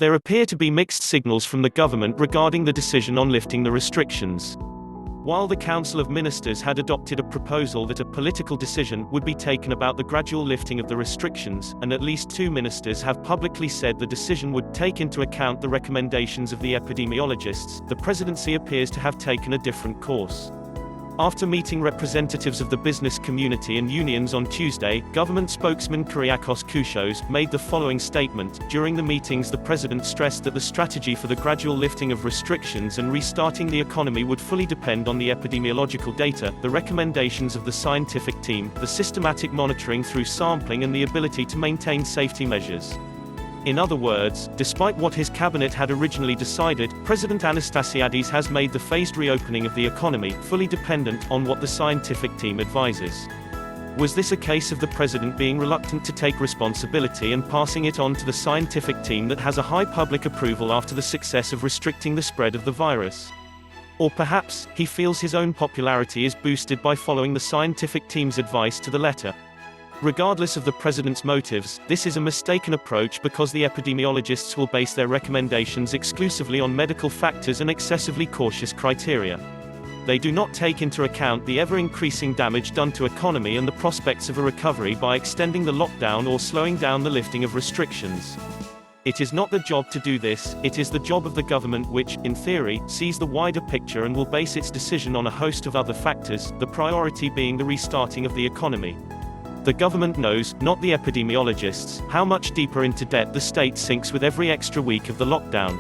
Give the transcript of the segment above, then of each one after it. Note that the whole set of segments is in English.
There appear to be mixed signals from the government regarding the decision on lifting the restrictions. While the Council of Ministers had adopted a proposal that a political decision would be taken about the gradual lifting of the restrictions, and at least 2 ministers have publicly said the decision would take into account the recommendations of the epidemiologists, the presidency appears to have taken a different course. After meeting representatives of the business community and unions on Tuesday, government spokesman Kyriakos Kouchos made the following statement. During the meetings, the president stressed that the strategy for the gradual lifting of restrictions and restarting the economy would fully depend on the epidemiological data, the recommendations of the scientific team, the systematic monitoring through sampling, and the ability to maintain safety measures. In other words, despite what his cabinet had originally decided, President Anastasiades has made the phased reopening of the economy fully dependent on what the scientific team advises. Was this a case of the president being reluctant to take responsibility and passing it on to the scientific team that has a high public approval after the success of restricting the spread of the virus? Or perhaps, he feels his own popularity is boosted by following the scientific team's advice to the letter? Regardless of the president's motives, this is a mistaken approach because the epidemiologists will base their recommendations exclusively on medical factors and excessively cautious criteria. They do not take into account the ever-increasing damage done to economy and the prospects of a recovery by extending the lockdown or slowing down the lifting of restrictions. It is not the job to do this, it is the job of the government which, in theory, sees the wider picture and will base its decision on a host of other factors, the priority being the restarting of the economy. The government knows, not the epidemiologists, how much deeper into debt the state sinks with every extra week of the lockdown.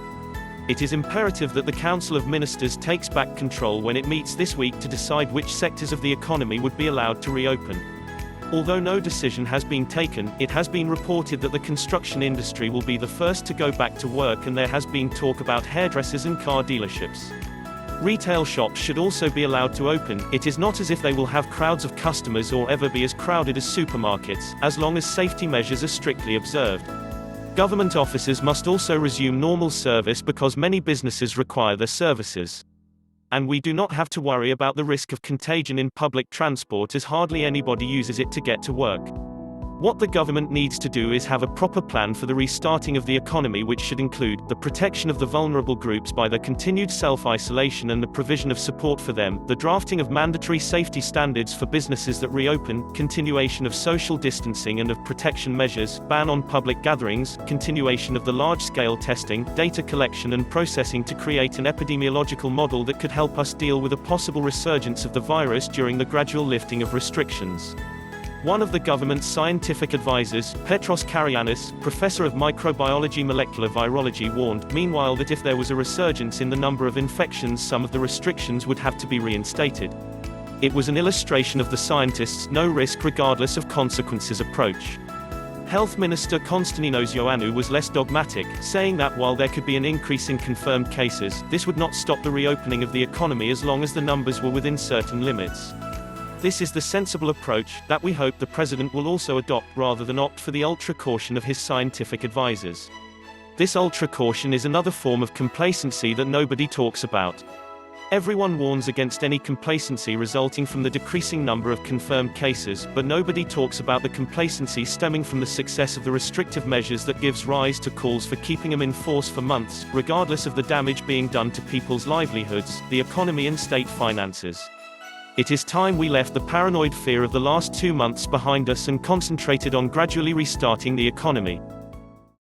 It is imperative that the Council of Ministers takes back control when it meets this week to decide which sectors of the economy would be allowed to reopen. Although no decision has been taken, it has been reported that the construction industry will be the first to go back to work, and there has been talk about hairdressers and car dealerships. Retail shops should also be allowed to open. It is not as if they will have crowds of customers or ever be as crowded as supermarkets, as long as safety measures are strictly observed. Government offices must also resume normal service because many businesses require their services. And we do not have to worry about the risk of contagion in public transport, as hardly anybody uses it to get to work. What the government needs to do is have a proper plan for the restarting of the economy, which should include the protection of the vulnerable groups by their continued self-isolation and the provision of support for them, the drafting of mandatory safety standards for businesses that reopen, continuation of social distancing and of protection measures, ban on public gatherings, continuation of the large-scale testing, data collection and processing to create an epidemiological model that could help us deal with a possible resurgence of the virus during the gradual lifting of restrictions. One of the government's scientific advisors, Petros Karianis, professor of microbiology molecular virology, warned, meanwhile, that if there was a resurgence in the number of infections, some of the restrictions would have to be reinstated. It was an illustration of the scientists' no risk regardless of consequences approach. Health Minister Konstantinos Ioannou was less dogmatic, saying that while there could be an increase in confirmed cases, this would not stop the reopening of the economy as long as the numbers were within certain limits. This is the sensible approach that we hope the president will also adopt, rather than opt for the ultra-caution of his scientific advisors. This ultra-caution is another form of complacency that nobody talks about. Everyone warns against any complacency resulting from the decreasing number of confirmed cases, but nobody talks about the complacency stemming from the success of the restrictive measures that gives rise to calls for keeping them in force for months, regardless of the damage being done to people's livelihoods, the economy and state finances. It is time we left the paranoid fear of the last 2 months behind us and concentrated on gradually restarting the economy.